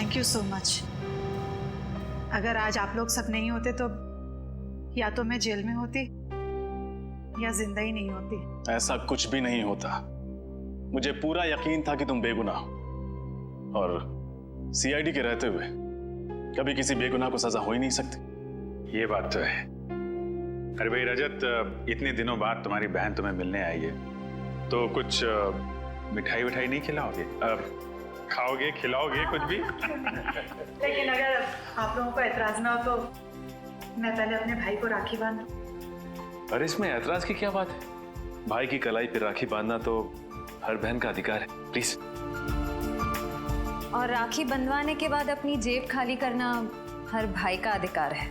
Thank you so much. अगर आज आप लोग सब नहीं होते तो या तो मैं जेल में होती या जिंदा ही नहीं होती। ऐसा कुछ भी नहीं होता। मुझे पूरा यकीन था कि तुम बेगुनाह हो और सीआईडी के रहते हुए कभी किसी बेगुनाह को सजा हो ही नहीं सकती। ये बात तो है। अरे भाई रजत, इतने दिनों बाद तुम्हारी बहन तुम्हें मिलने आई है, तो कुछ मिठाई विठाई नहीं खिलाओगे? खाओगे, खिलाओगे कुछ भी? लेकिन अगर आप लोगों को एतराज ना हो तो मैं पहले अपने भाई को राखी बांधूं। अरे इसमें ऐतराज की क्या बात है? भाई की कलाई पे राखी बांधना तो हर बहन का अधिकार है। प्लीज। और राखी बंधवाने के बाद अपनी जेब खाली करना हर भाई का अधिकार है।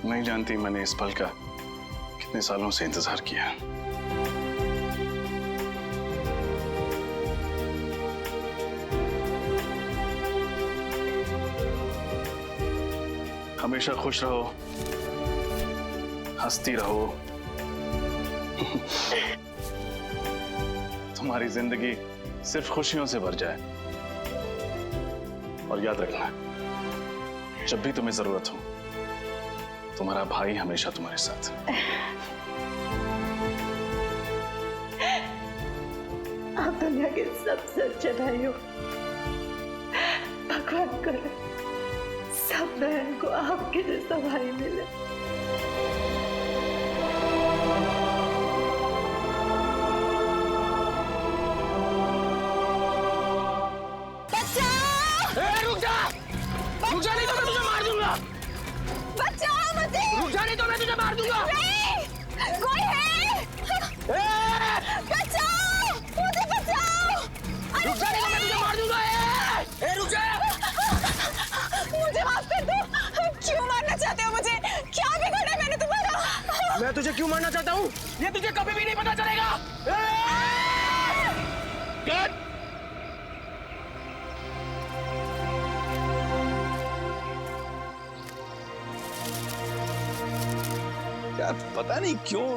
नहीं जानती मैंने इस पल का कितने सालों से इंतजार किया। हमेशा खुश रहो, हंसती रहो। तुम्हारी जिंदगी सिर्फ खुशियों से भर जाए। और याद रखना, जब भी तुम्हें जरूरत हो तुम्हारा भाई हमेशा तुम्हारे साथ। आप दुनिया के सबसे अच्छे भाई हो। भगवान करे सब बहन को आपके जैसा भाई मिले। रुक जा! रुक जा, नहीं तो मैं तुझे मार दूंगा। बचाओ मुझे! रुक जा, नहीं तो मैं तुझे मार दूंगा। कोई है? बचाओ! मुझे बचाओ! रुक जा, नहीं तो मैं तुझे मार दूंगा। रुक जा! मुझे माफ कर दो। क्यों मारना चाहते हो मुझे? क्या बिगाड़ा है मैंने तुम्हारा? मैं तुझे क्यों मारना चाहता हूँ ये तुझे कभी भी नहीं पता चलेगा। यार पता नहीं क्यों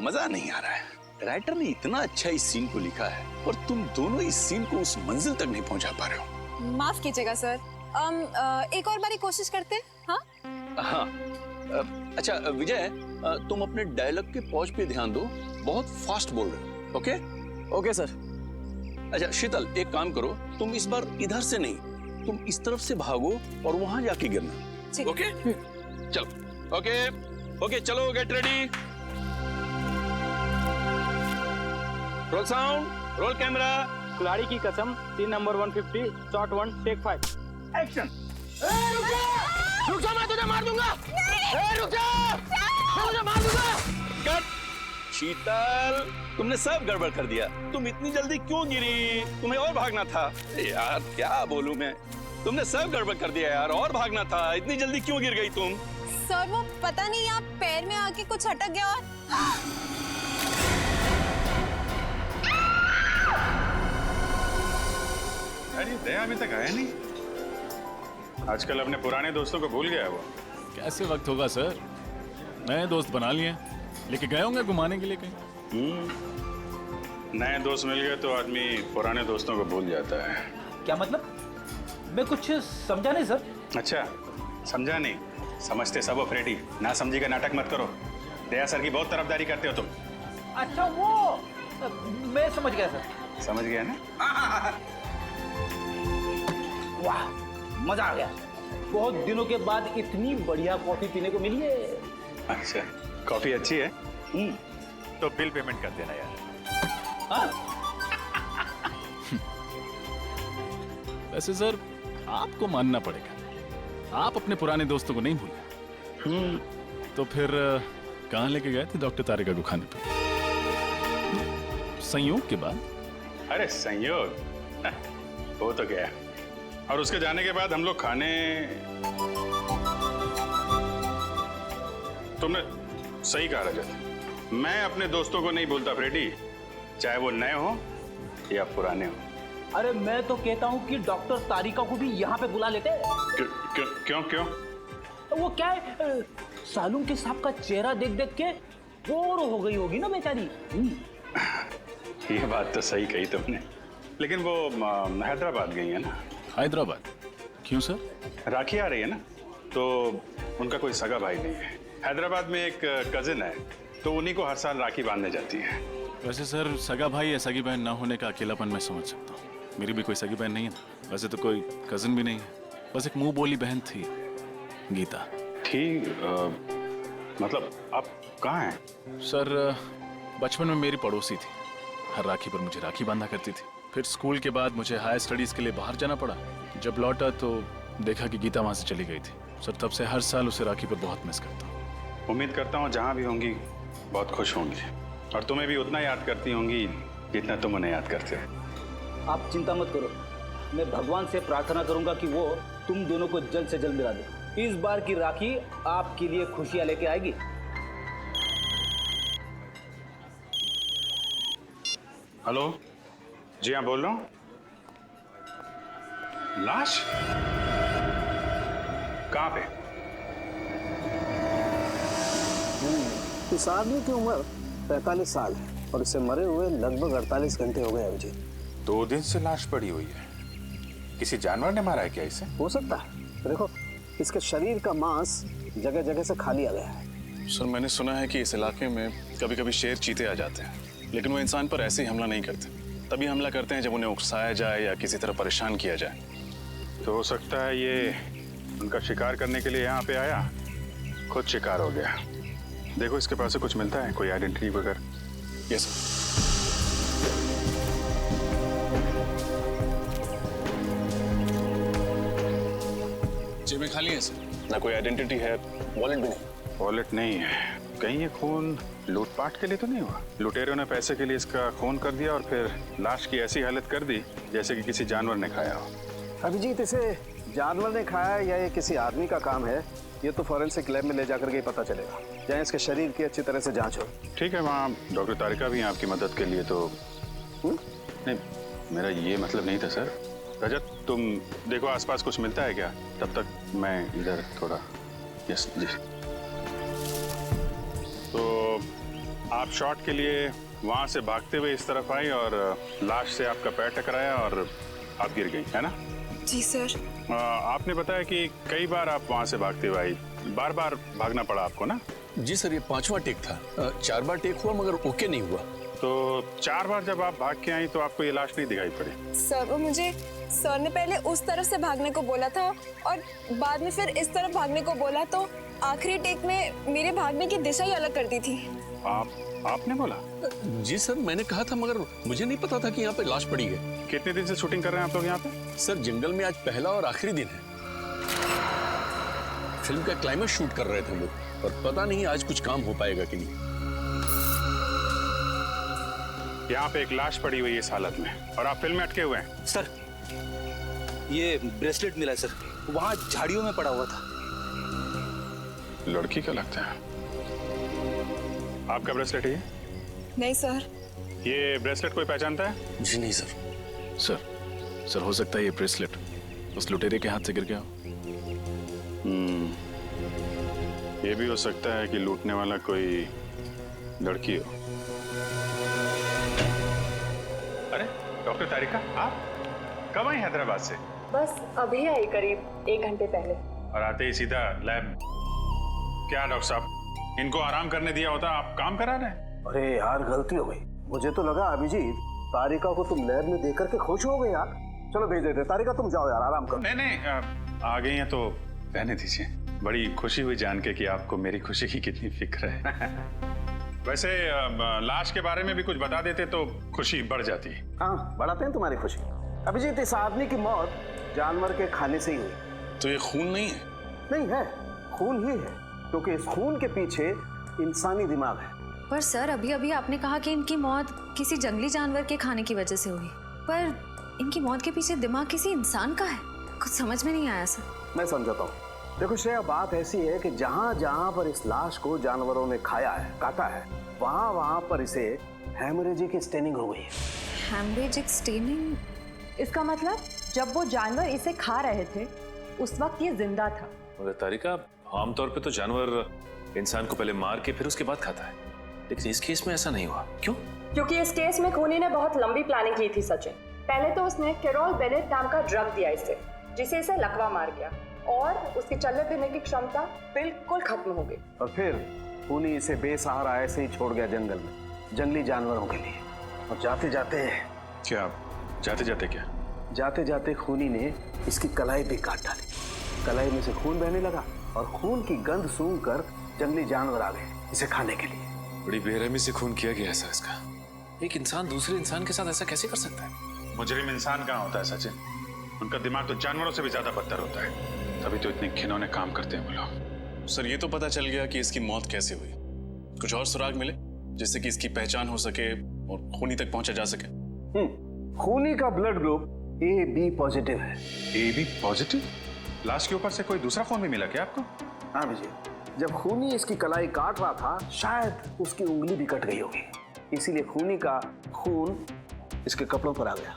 मजा नहीं आ रहा है। राइटर ने इतना अच्छा इस सीन को लिखा है और तुम दोनों इस सीन को उस मंजिल तक नहीं पहुंचा पा रहे हो। माफ कीजिएगा सर। एक और बारी कोशिश करते हैं। हाँ हाँ। अच्छा विजय, तुम अपने डायलॉग के पॉज पे ध्यान दो, बहुत फास्ट बोल रहे हो। Okay okay sir. अच्छा शीतल, एक काम करो, तुम इस बार इधर से नहीं, तुम इस तरफ से भागो और वहां जाके गिरना। ओके चलो। ओके ओके चलो, get ready. Roll sound, roll camera. कुल्हाड़ी की कसम, scene number 150, shot 1, take 5, action. रुक जा, मैं तुझे मार दूंगा। रुक जा, मैं तुझे मार दूंगा। कट। शीतल, तुमने सब गड़बड़ कर दिया। तुम इतनी जल्दी क्यों गिरी? तुम्हें और भागना था। यार क्या बोलूं मैं, तुमने सब गड़बड़ कर दिया यार, और भागना था। इतनी जल्दी क्यों गिर गई तुम? सर वो पता नहीं आप पैर में आके कुछ अटक गया और अरे दया अभी तक आया नहीं। आजकल अपने पुराने दोस्तों को भूल गया वो। कैसे वक्त होगा सर, नए दोस्त बना लिए, लेके गए होंगे घुमाने के लिए कहीं। नए दोस्त मिल गए तो आदमी पुराने दोस्तों को भूल जाता है। क्या मतलब? मैं कुछ समझा नहीं सर। अच्छा समझा नहीं, समझते सब हो फ्रेडी। ना समझी का नाटक मत करो। दया सर की बहुत तरफदारी करते हो तुम। अच्छा वो मैं समझ गया सर। समझ गया ना? वाह मजा आ गया। बहुत दिनों के बाद इतनी बढ़िया कॉफी पीने को मिली है। अच्छा कॉफी अच्छी है। तो बिल पेमेंट कर देना यार। वैसे सर आपको मानना पड़ेगा, आप अपने पुराने दोस्तों को नहीं भूले। तो फिर कहाँ लेके गए थे डॉक्टर तारिका को खाने पे? संयोग के बाद? अरे संयोग वो तो गया, और उसके जाने के बाद हम लोग खाने। सही कहा रजत, मैं अपने दोस्तों को नहीं भूलता फ्रेडी, चाहे वो नए हो या पुराने हो। अरे मैं तो कहता हूँ कि डॉक्टर तारिका को भी यहाँ पे बुला लेते। क्यों क्यों क्यों क्यों? वो क्या है, सालूम के साहब का चेहरा देख देख के बोर हो गई होगी ना बेचारी। ये बात तो सही कही तुमने, लेकिन वो हैदराबाद गई है ना। हैदराबाद? क्यों सर? राखी आ रही है ना, तो उनका कोई सगा भाई नहीं है। हैदराबाद में एक कजिन है, तो उन्हीं को हर साल राखी बांधने जाती है। वैसे सर, सगा भाई या सगी बहन ना होने का अकेलापन मैं समझ सकता हूँ। मेरी भी कोई सगी बहन नहीं है ना, वैसे तो कोई कजिन भी नहीं है, बस एक मुंह बोली बहन थी, गीता। ठीक, मतलब आप कहाँ हैं? सर, बचपन में मेरी पड़ोसी थी, हर राखी पर मुझे राखी बांधा करती थी। फिर स्कूल के बाद मुझे हायर स्टडीज के लिए बाहर जाना पड़ा। जब लौटा तो देखा कि गीता वहां से चली गई थी। सर, तब से हर साल उसे राखी पर बहुत मिस करता हूँ। उम्मीद करता हूँ जहाँ भी होंगी बहुत खुश होंगी, और तुम्हें भी उतना याद करती होंगी जितना तुम उन्हें याद करते हो। आप चिंता मत करो, मैं भगवान से प्रार्थना करूंगा कि वो तुम दोनों को जल्द से जल्द मिला दे। इस बार की राखी आपके लिए खुशियां लेके आएगी। हेलो, जी हाँ बोल रहा हूँ। लाश कहाँ पे? इस आदमी की उम्र 45 साल है और इसे मरे हुए लगभग 48 घंटे हो गए अभिजीत। 2 दिन से लाश पड़ी हुई है। किसी जानवर ने मारा है क्या इसे? हो सकता है, देखो इसके शरीर का मांस जगह जगह से खा लिया गया है। सर, मैंने सुना है कि इस इलाके में कभी कभी शेर चीते आ जाते हैं, लेकिन वो इंसान पर ऐसे ही हमला नहीं करते। तभी हमला करते हैं जब उन्हें उकसाया जाए या किसी तरह परेशान किया जाए। तो हो सकता है ये उनका शिकार करने के लिए यहाँ पे आया, खुद शिकार हो गया। देखो इसके पास से कुछ मिलता है, कोई आइडेंटिटी वगैरह? यस जेबें खाली हैं सर, ना कोई आइडेंटिटी है, वॉलेट भी नहीं। वॉलेट नहीं है? कहीं ये खून लूटपाट के लिए तो नहीं हुआ? लुटेरों ने पैसे के लिए इसका खून कर दिया और फिर लाश की ऐसी हालत कर दी जैसे कि किसी जानवर ने खाया हो। अभिजीत, इसे जानवर ने खाया या ये किसी आदमी का काम है, ये तो फॉरेंसिक लैब में ले जाकर के पता चलेगा, जहाँ इसके शरीर की अच्छी तरह से जांच हो। ठीक है, वहाँ डॉक्टर तारिका भी हैं आपकी मदद के लिए। तो नहीं, मेरा ये मतलब नहीं था सर। रजत, तुम देखो आसपास कुछ मिलता है क्या, तब तक मैं इधर थोड़ा। यस जी। तो आप शॉट के लिए वहाँ से भागते हुए इस तरफ आई और लाश से आपका पैर टकराया और आप गिर गई, है ना? जी सर। आपने बताया कि कई बार आप वहाँ से भागते हुए आई, बार बार भागना पड़ा आपको ना? जी सर, ये 5वां टेक था। 4 बार टेक हुआ मगर ओके नहीं हुआ। तो 4 बार जब आप भाग के आई तो आपको ये लाश नहीं दिखाई पड़ी? सर, वो मुझे सर ने पहले उस तरफ से भागने को बोला था और बाद में फिर इस तरफ भागने को बोला, तो आखिरी टेक में मेरे भागने की दिशा ही अलग कर दी थी। आपने बोला? जी सर, मैंने कहा था मगर मुझे नहीं पता था कि यहाँ पे लाश पड़ी है। कितने दिन से शूटिंग कर रहे हैं आप लोग यहाँ पे? सर, जंगल में आज पहला और आखिरी दिन है। फिल्म का क्लाइमेक्स शूट कर रहे थे हम लोग, और पता नहीं आज कुछ काम हो पाएगा कि नहीं। यहाँ पे एक लाश पड़ी हुई है इस हालत में और आप फिल्म में अटके हुए हैं। सर, ये ब्रेसलेट मिला है सर, वहाँ झाड़ियों में पड़ा हुआ था। लड़की का लगता है। आपका ब्रेसलेट है ये? नहीं सर। ये ब्रेसलेट कोई पहचानता है? जी नहीं सर। सर, हो सकता है ये ब्रेसलेट उस लुटेरे के हाथ से गिर गया हो। ये भी हो सकता है कि लूटने वाला कोई लड़की हो। अरे डॉक्टर तारिका, आप कब आई हैदराबाद से? बस अभी आई, करीब 1 घंटे पहले। और आते ही सीधा लैब? क्या डॉक्टर साहब, इनको आराम करने दिया होता, आप काम करा रहे हैं? अरे यार, गलती हो गई। मुझे तो लगा अभिजीत तारिका को तुम लैब में देख करके खुश हो गए यार। चलो भेज देते। तारिका तुम जाओ यार, आराम करो। नहीं, आ गई हैं तो रहने दीजिए। बड़ी खुशी हुई जान के कि आपको मेरी खुशी की कितनी फिक्र है। वैसे लाश के बारे में भी कुछ बता देते तो खुशी बढ़ जाती। हाँ, बढ़ाते हैं तुम्हारी खुशी। अभिजीत, इस आदमी की मौत जानवर के खाने से ही हुई। तो ये खून नहीं है? नहीं है, खून ही है, क्योंकि इस खून के पीछे इंसानी दिमाग है। पर सर, अभी अभी आपने कहा कि इनकी मौत किसी जंगली जानवर के खाने की वजह से हुई, पर इनकी मौत के पीछे दिमाग किसी इंसान का है। कुछ समझ में नहीं आया सर। मैं समझाता हूँ। देखो श्रेया, बात ऐसी है कि जहां जहां पर इस लाश को जानवरों ने खाया है, काटा है, वहां वहां पर इसे हेमरेजिक स्टेनिंग हो गई है। Haemorrhagic staining? इसका मतलब जब वो जानवर इसे खा रहे थे उस वक्त ये जिंदा था। मगर तारिका, आमतौर पे तो जानवर इंसान को पहले मार के फिर उसके बाद खाता है, लेकिन इस केस में ऐसा नहीं हुआ। क्यों? क्योंकि इस केस में खूनी ने बहुत लंबी प्लानिंग की थी सचिन। पहले तो उसने कैरोल बेनेट नाम का ड्रग दिया इसे, जिसे इसे लकवा मार गया और उसकी चलने फिरने की क्षमता बिल्कुल खत्म हो गई। और फिर खूनी इसे बेसहारा ऐसे ही छोड़ गया जंगल में, जंगली जानवरों के लिए। और जाते जाते खूनी ने इसकी कलाई भी काट डाली। कलाई में से खून बहने लगा और खून की गंध सूंघकर जंगली जानवर आ गए इसे खाने के लिए। बड़ी बेरहमी से खून किया गया ऐसा इसका। एक इंसान दूसरे इंसान के साथ ऐसा कैसे कर सकता है? मुजरिम इंसान कहाँ होता है सचिन? उनका दिमाग तो जानवरों से भी ज्यादा बदतर होता है, तभी तो इतने घिनौने काम करते हैं वो लोग। सर, ये तो पता चल गया कि इसकी मौत कैसे हुई। कुछ और सुराग मिले जिससे कि इसकी पहचान हो सके और खूनी तक पहुंचा जा सके? खूनी का ब्लड ग्रुप AB पॉजिटिव है। AB positive? लाश के ऊपर से कोई दूसरा खून भी मिला क्या आपको? हाँ विजय, जब खूनी इसकी कलाई काट रहा था शायद उसकी उंगली भी कट गई होगी, इसीलिए खूनी का खून इसके कपड़ों पर आ गया।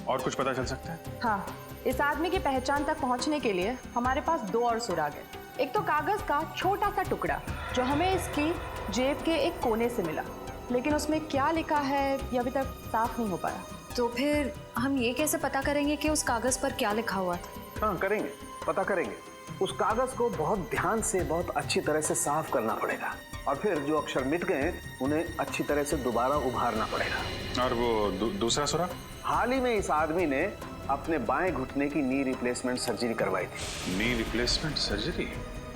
और कुछ पता चल सकता है? हाँ, इस आदमी की पहचान तक पहुंचने के लिए हमारे पास 2 और सुराग है। एक तो कागज का छोटा सा टुकड़ा जो हमें इसकी जेब के एक कोने से मिला, लेकिन उसमें क्या लिखा है ये अभी तक साफ नहीं हो पाया। तो फिर हम ये कैसे पता करेंगे कि उस कागज पर क्या लिखा हुआ था? हाँ करेंगे, पता करेंगे। उस कागज को बहुत ध्यान से, बहुत अच्छी तरह से साफ करना पड़ेगा और फिर जो अक्षर मिट गए उन्हें अच्छी तरह से दोबारा उभारना पड़ेगा। और वो दूसरा सुराग? हाल ही में इस आदमी ने अपने बाएं घुटने की नी रिप्लेसमेंट सर्जरी करवाई थी। Knee replacement surgery?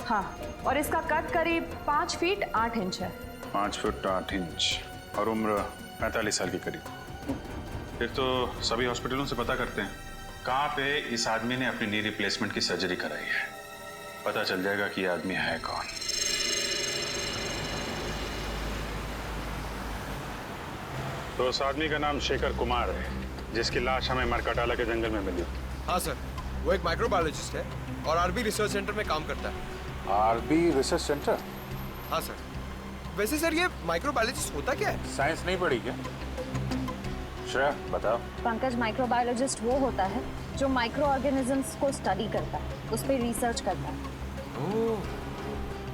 हाँ, और इसका कद करीब 5 फीट 8 इंच है। 5 फुट 8 इंच और उम्र 45 साल के करीब। फिर तो सभी हॉस्पिटलों से पता करते हैं कहाँ पे इस आदमी ने अपनी नी रिप्लेसमेंट की सर्जरी कराई है, पता चल जाएगा कि ये आदमी है कौन। तो उस आदमी का नाम शेखर कुमार है, जिसकी लाश हमें मरकटाला के जंगल में मिली। हाँ सर, वो एक माइक्रोबायोलॉजिस्ट है और आरबी रिसर्च सेंटर में काम करता है। RB research centre? हाँ सर। वैसे सर ये माइक्रोबायोलॉजिस्ट होता क्या है? साइंस नहीं पढ़ी क्या? श्रेया बताओ। पंकज, माइक्रोबायोलॉजिस्ट वो होता है जो माइक्रो ऑर्गेनिजम्स को स्टडी करता है, उस पर रिसर्च करता है। ओह,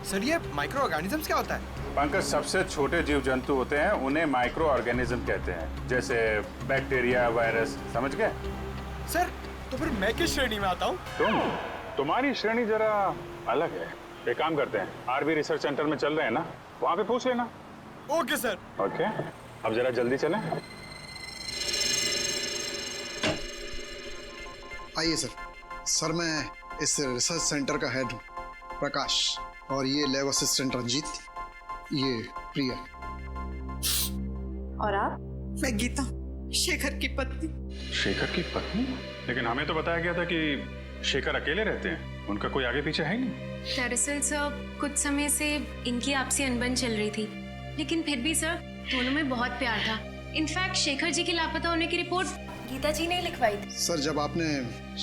सर ये माइक्रो ऑर्गेनिजम्स क्या होता है? पंकज, सबसे छोटे जीव जंतु होते हैं उन्हें माइक्रो ऑर्गेनिज्म कहते हैं, जैसे बैक्टीरिया, वायरस, समझ गए? सर तो फिर मैं किस श्रेणी में आता हूँ? तुम्हारी श्रेणी जरा अलग है। एक काम करते हैं, आरबी रिसर्च सेंटर में चल रहे हैं ना, वहाँ पे पूछ लेना। Okay sir. ओके, अब जरा जल्दी चलें। आइए सर। सर मैं इस रिसर्च सेंटर का हेड हूँ, प्रकाश, और ये लैब असिस्टेंट रंजीत, ये प्रिया। और आप? मैं गीता, शेखर की पत्नी। शेखर की पत्नी? लेकिन हमें तो बताया गया था कि शेखर अकेले रहते हैं, उनका कोई आगे पीछे है ही नहीं। दरअसल सर कुछ समय से इनकी आपसी अनबन चल रही थी, लेकिन फिर भी सर दोनों में बहुत प्यार था। इनफैक्ट शेखर जी के लापता होने की रिपोर्ट गीता जी ने लिखवाई थी। सर जब आपने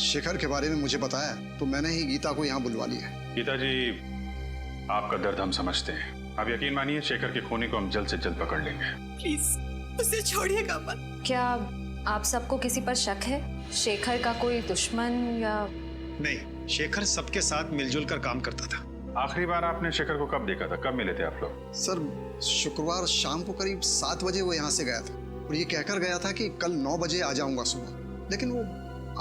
शेखर के बारे में मुझे बताया तो मैंने ही गीता को यहाँ बुलवा लिया। गीता जी, आपका दर्द हम समझते हैं। आप यकीन मानिए, शेखर के खूनी को हम जल्द से जल्द पकड़ लेंगे। प्लीज उसे छोड़िएगा मत। क्या आप सबको किसी पर शक है? शेखर का कोई दुश्मन या? नहीं, शेखर सबके साथ मिलजुल कर काम करता था। आखिरी बार आपने शेखर को कब देखा था? कब मिले थे आप लोग? सर शुक्रवार शाम को करीब 7 बजे वो यहाँ से गया था और ये कहकर गया था कि कल 9 बजे आ जाऊंगा सुबह, लेकिन वो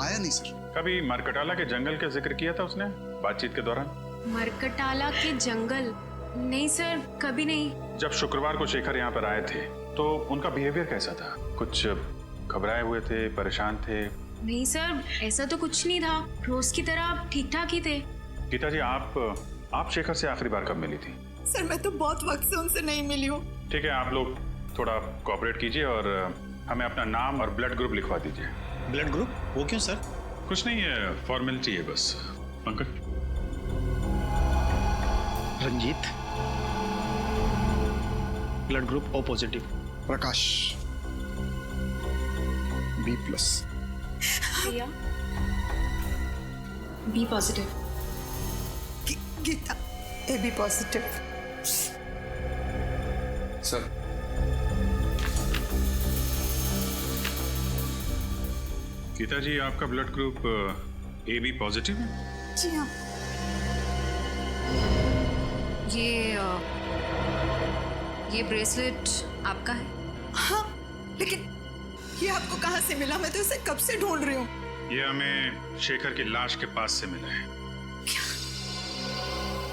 आया नहीं सर। कभी मरकटाला के जंगल का जिक्र किया था उसने बातचीत के दौरान? मरकटाला के जंगल? नहीं सर, कभी नहीं। जब शुक्रवार को शेखर यहाँ पर आए थे तो उनका बिहेवियर कैसा था? कुछ घबराए हुए थे, परेशान थे? नहीं सर, ऐसा तो कुछ नहीं था, रोज की तरह ठीक ठाक ही थे। गीता जी, आप शेखर से आखिरी बार कब मिली थी? सर मैं तो बहुत वक्त से उनसे नहीं मिली हूँ। ठीक है, आप लोग थोड़ा कोऑपरेट कीजिए और हमें अपना नाम और ब्लड ग्रुप लिखवा दीजिए। Blood group? वो क्यों सर? कुछ नहीं है, फॉर्मेलिटी है बस। Pankaj. Ranjit, blood group O positive. Prakash B+। Priya B positive. Geeta AB positive. Sir Geeta ji, आपका ब्लड ग्रुप AB पॉजिटिव है? जी हाँ। ये ब्रेसलेट आपका है? हाँ, लेकिन ये आपको कहाँ से मिला? मैं तो इसे कब से ढूंढ रही हूँ। ये हमें शेखर की लाश के पास से मिला है।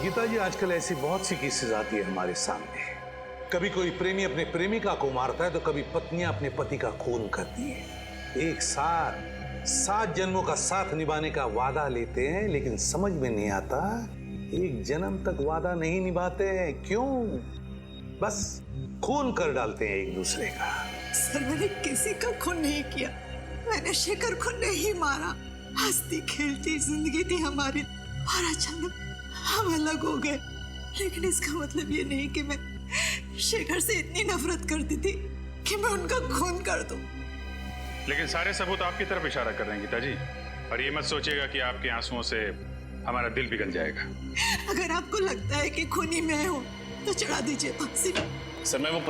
गीता जी, आजकल ऐसी बहुत सी केसेस आती है हमारे सामने। कभी कोई प्रेमी अपने प्रेमिका को मारता है तो कभी पत्नियां अपने पति का खून करती हैं। एक साथ 7 जन्मों का साथ निभाने का वादा लेते हैं, लेकिन समझ में नहीं आता एक जन्म तक वादा नहीं निभाते हैं। क्यों? बस खून कर डालते हैं एक दूसरे का। सर, मैंने किसी का खून नहीं किया। मैंने शेखर को नहीं मारा। हंसती खेलती जिंदगी थी हमारी और अचानक हम अलग हो गए। लेकिन इसका मतलब ये नहीं कि मैं शेखर से इतनी नफरत करती थी कि मैं उनका खून कर दूं। लेकिन सारे सबूत आपकी तरफ इशारा कर रहे हैं गीता जी, और ये मत सोचिएगा कि आपके आंसुओं से हमारा दिल पिघल जाएगा। अगर आपको लगता है कि खूनी मैं हूं तो चढ़ा दीजिए फांसी। सर मैं वो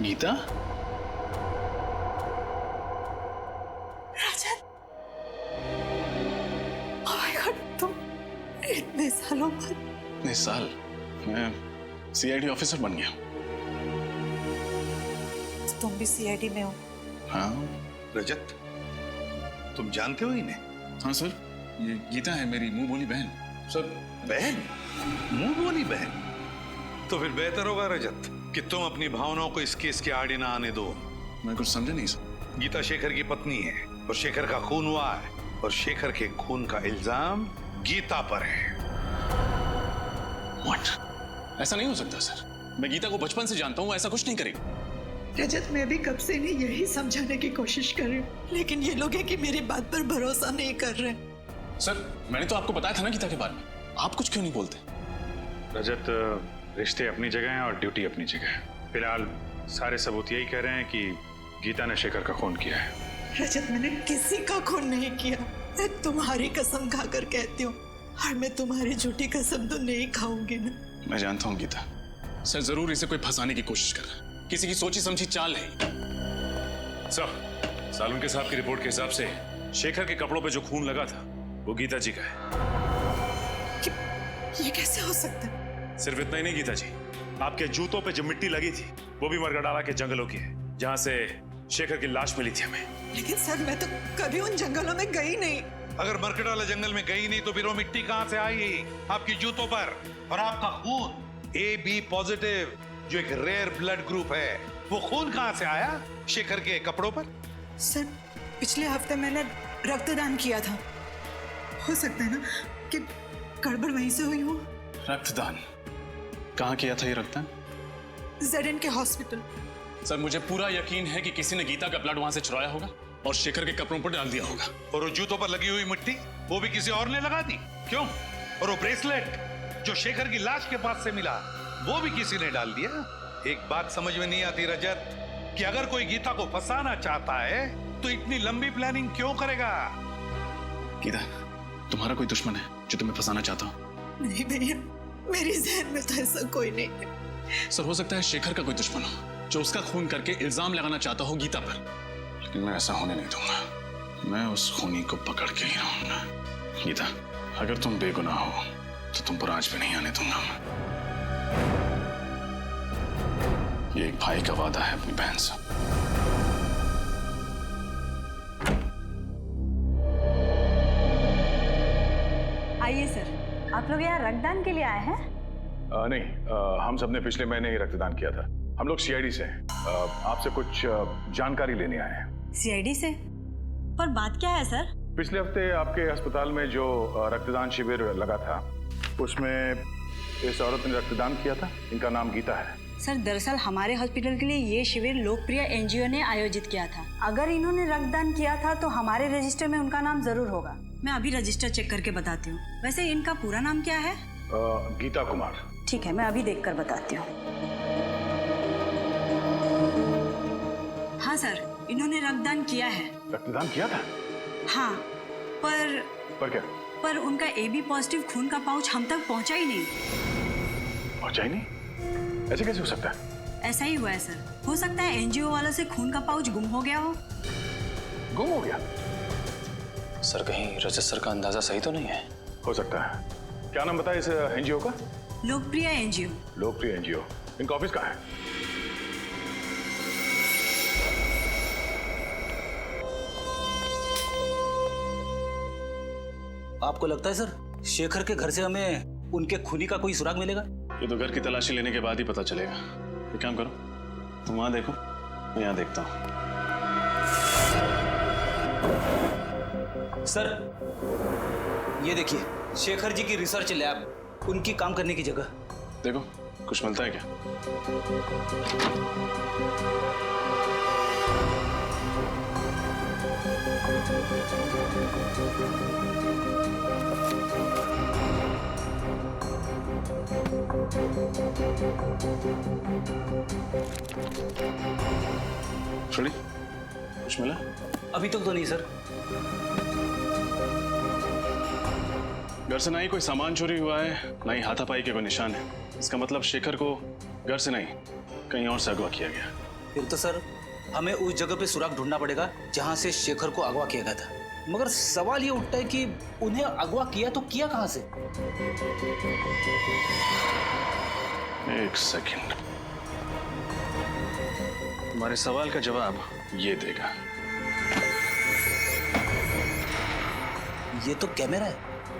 गीता? राजन, ओह माय गॉड, तुम इतने सालों बाद। इतने साल? मैं CID ऑफिसर बन गया। तुम भी CID में हो? हाँ। रजत, तुम जानते हो इन्हें? हाँ सर, ये गीता है, मेरी मुंह बोली बहन। सर बहन? मुंह बोली बहन? तो फिर बेहतर होगा रजत कि तुम अपनी भावनाओं को इस केस के आड़े ना आने दो। मैं कुछ समझा नहीं सर। गीता शेखर की पत्नी है और शेखर का खून हुआ है, और शेखर के खून का इल्जाम गीता पर है। What? ऐसा नहीं हो सकता सर। मैं गीता को बचपन से जानता हूँ, ऐसा कुछ नहीं करेगी। रजत, मैं भी कब से इन्हें यही समझाने की कोशिश कर रही हूँ, लेकिन ये लोग हैं कि मेरी बात पर भरोसा नहीं कर रहे। सर मैंने तो आपको बताया था ना गीता के बारे में, आप कुछ क्यों नहीं बोलते? रजत, रिश्ते अपनी जगह हैं और ड्यूटी अपनी जगह है। फिलहाल सारे सबूत यही कह रहे हैं कि गीता ने शेखर का खून किया है। रजत, मैंने किसी का खून नहीं किया। मैं तुम्हारी कसम खाकर कहती हूँ, और मैं तुम्हारी झूठी कसम तो नहीं खाऊंगी ना। मैं जानता हूँ गीता, सर जरूर इसे कोई फंसाने की कोशिश कर रहा है, किसी की सोची समझी चाल है। सर, सालुंके साहब की रिपोर्ट के हिसाब से शेखर के कपड़ों पे जो खून लगा था वो गीता जी का है। ये कैसे हो सकता है? सिर्फ इतना ही नहीं गीता जी, आपके जूतों पे जो मिट्टी लगी थी वो भी मरगडाला के जंगलों की है, जहां से शेखर की लाश मिली थी हमें। लेकिन सर, मैं तो कभी उन जंगलों में गई नहीं। अगर मरकडाला जंगल में गई नहीं तो फिर वो मिट्टी कहां से आई आपकी जूतों पर? और आपका खून AB पॉजिटिव, जो एक रेयर ब्लड ग्रुप है, वो खून कहां से आया शेखर के कपड़ों पर? सर, पिछले हफ्ते मैंने रक्तदान किया था। हो सकता है ना कि गड़बड़ वहीं से हुई हो। रक्तदान? कहाँ किया था ये रक्तदान? ZN के हॉस्पिटल। सर मुझे पूरा यकीन है कि किसी ने गीता का ब्लड वहां से चुराया होगा और शेखर के कपड़ों पर डाल दिया होगा। और वो जूतों पर लगी हुई मिट्टी वो भी किसी और ने लगा दी? क्यों? और वो ब्रेसलेट जो शेखर की लाश के पास से मिला वो भी किसी ने डाल दिया? एक बात समझ में नहीं आती रजत, कि अगर कोई गीता को फंसाना चाहता है तो इतनी लंबी प्लानिंग क्यों करेगा? गीता, तुम्हारा कोई दुश्मन है जो तुम्हें फंसाना चाहता हो? नहीं भैया, मेरी जहन में तो ऐसा कोई नहीं है। सर हो सकता है शेखर का कोई दुश्मन हो जो उसका खून करके इल्जाम लगाना चाहता हो गीता पर, लेकिन मैं ऐसा होने नहीं दूंगा। मैं उस खूनी को पकड़ के ही रहूंगा। गीता, अगर तुम बेगुनाह हो तो तुम पर आज भी नहीं आने दूंगा। ये एक भाई का वादा है अपनी बहन से। आइए सर, आप लोग यहाँ रक्तदान के लिए आए हैं? नहीं, हम सबने पिछले महीने ही रक्तदान किया था। हम लोग CID से हैं। आपसे कुछ जानकारी लेने आए हैं। CID से? पर बात क्या है सर? पिछले हफ्ते आपके अस्पताल में जो रक्तदान शिविर लगा था उसमें इस औरत ने रक्तदान किया था। इनका नाम गीता है। सर दरअसल हमारे हॉस्पिटल के लिए ये शिविर लोकप्रिय NGO ने आयोजित किया था। अगर इन्होंने रक्तदान किया था तो हमारे रजिस्टर में उनका नाम जरूर होगा। मैं अभी रजिस्टर चेक करके बताती हूँ। वैसे इनका पूरा नाम क्या है? गीता कुमार। ठीक है, मैं अभी देखकर बताती हूँ। हाँ सर, इन्होंने रक्तदान किया है। रक्तदान किया था? हाँ, पर क्या? पर उनका AB पॉजिटिव खून का पाउच हम तक पहुंचा ही नहीं। पहुंचा ही नहीं? ऐसे कैसे हो सकता है? ऐसा ही हुआ है सर। हो सकता है NGO वालों से खून का पाउच गुम हो गया हो। गुम हो गया? सर कहीं रजत सर का अंदाजा सही तो नहीं है? हो सकता है। क्या नाम बताया इस NGO का? लोकप्रिय NGO। लोकप्रिय NGO। इनका ऑफिस कहाँ है? आपको लगता है सर शेखर के घर से हमें उनके खूनी का कोई सुराग मिलेगा? ये तो घर की तलाशी लेने के बाद ही पता चलेगा। एक काम करो, तुम वहां देखो, मैं यहाँ देखता हूँ। सर ये देखिए, शेखर जी की रिसर्च लैब, उनकी काम करने की जगह। देखो कुछ मिलता है क्या? छोड़ी, कुछ मिला? अभी तक तो नहीं सर। घर से ना ही कोई सामान चोरी हुआ है, ना ही हाथापाई के कोई निशान है। इसका मतलब शेखर को घर से नहीं, कहीं और से अगवा किया गया। फिर तो सर हमें उस जगह पे सुराग ढूंढना पड़ेगा जहां से शेखर को अगवा किया गया था। मगर सवाल ये उठता है कि उन्हें अगवा किया तो किया कहां से? एक सेकंड, तुम्हारे सवाल का जवाब ये देगा। ये तो कैमरा है।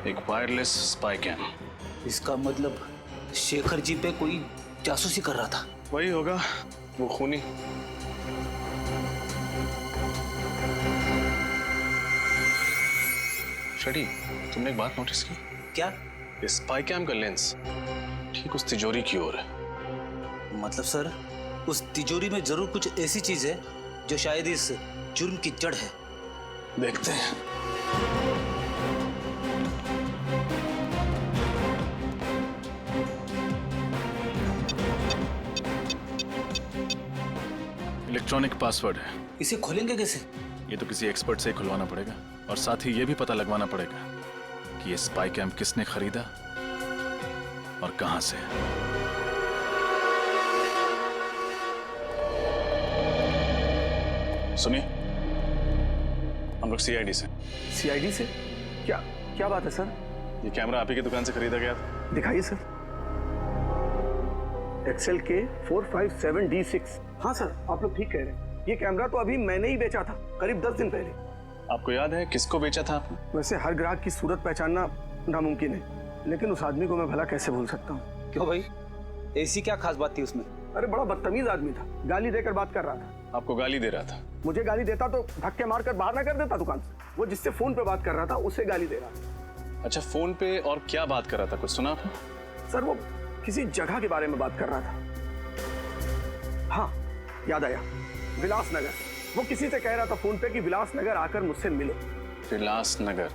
एक वायरलेस स्पाई कैम। इसका मतलब शेखर जी पे कोई जासूसी कर रहा था। वही होगा, वो खूनी। शडी, तुमने एक बात नोटिस की? क्या? ये स्पाई कैम का लेंस ठीक उस तिजोरी की ओर है। मतलब सर उस तिजोरी में जरूर कुछ ऐसी चीज है जो शायद इस जुर्म की जड़ है। देखते हैं। इलेक्ट्रॉनिक पासवर्ड है। इसे खोलेंगे कैसे? ये तो किसी एक्सपर्ट से ही खुलवाना पड़ेगा, और साथ ही ये भी पता लगवाना पड़ेगा कि ये स्पाई कैम किसने खरीदा और कहां से। सुनिए, हम लोग CID से। CID से? क्या क्या बात है सर? ये कैमरा आप ही की दुकान से खरीदा गया था। दिखाइए सर। XLK 457D6। हाँ सर, आप लोग ठीक कह रहे हैं। ये कैमरा तो अभी मैंने ही बेचा था, करीब 10 दिन पहले। आपको याद है किसको बेचा था आपने? वैसे हर ग्राहक की सूरत पहचानना नामुमकिन है, लेकिन उस आदमी को मैं भला कैसे भूल सकता हूँ। क्यों भाई, ऐसी क्या खास बात थी उसमें? अरे बड़ा बदतमीज आदमी था, गाली देकर बात कर रहा था। आपको गाली दे रहा था? मुझे गाली देता तो धक्के मारकर बाहर ना कर देता दुकान से। वो जिससे फोन पे बात कर रहा था उससे गाली दे रहा था। अच्छा, फोन पे और क्या बात कर रहा था, कुछ सुना आपने? सर वो किसी जगह के बारे में बात कर रहा था। हाँ याद आया, विलासनगर। वो किसी से कह रहा था फोन पे कि विलासनगर आकर मुझसे मिलो। विलासनगर?